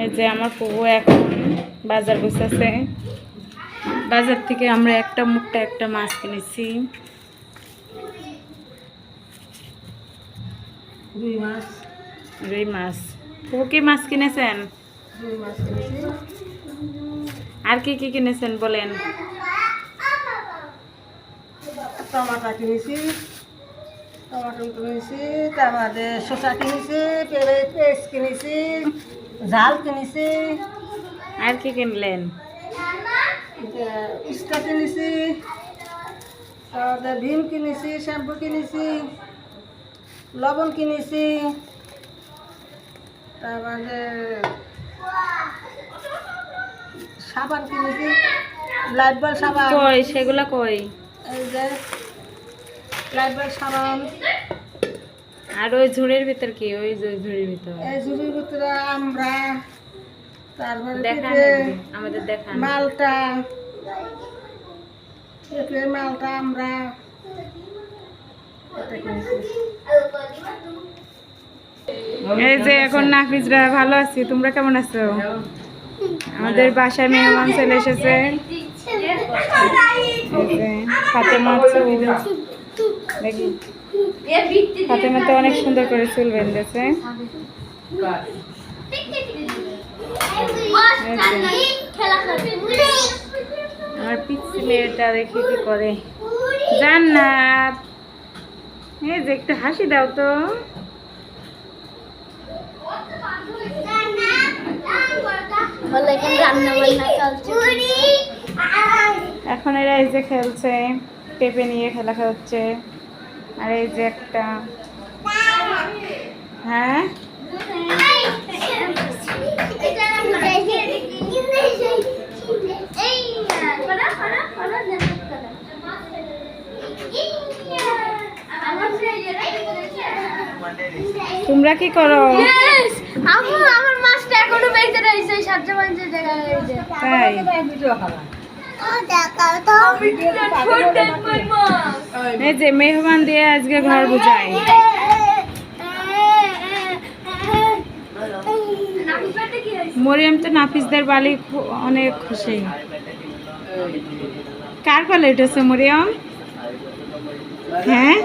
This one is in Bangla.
এই যে আমার ফুবু এখন বাজার বসেছে। বাজার থেকে আমরা একটা মাছ কিনেছি। রুই মাছ। ফুবু কি মাছ কিনেছেন? আর কি কি কিনেছেন বলেন? টমাটো কিনেছি, তারপরে শসা কিনেছি, পেঁয়াজ কিনেছি, ঝাল কিনেছি। আর কি কিনলেন? উস্তা কিনেছি, তারপরে ভিম কিনেছি, শ্যাম্পু কিনেছি, লবণ কিনেছি, তারপরে সাবান কিনেছি, লাইফবয় সাবান। কই সেগুলা কই? এই যে লাইফবয় সাবান। আর ওই ঝুড়ির ভিতর কি? ওই যে ঝুড়ির ভিতর এই ঝুড়ির ভিতরে আমরা, তারপরে দেখান, আমাদের দেখান। মালটা, মালটা আমরা এই যে এখন নাফিজরা ভালো আছি। তোমরা কেমন আছো? আমাদের বাসায় মেহমান চলে এসেছে। ফাতেমা দেখি, ফাতেমা তো অনেক সুন্দর করে চুল বেঁধেছে। আমার পিচ্ছি মেয়েটা দেখি কি করে। জান্নাত, এই যে একটু হাসি দাও তো। এখন এরা এই যে খেলছে, পেঁপে নিয়ে খেলা হচ্ছে। আর এই যে একটা, হ্যাঁ তোমরা কি করো? আমার মাছটা এখনো বেঁচে রয়েছে, সাতটা মানুষের জায়গায় রয়েছে। তাই এই যে মেহমান দিয়ে আজকে ঘর বুঝায়। মরিয়ম তো নাফিসদের বালি অনেক খুশি। কার কোলে উঠেছে মরিয়ম? হ্যাঁ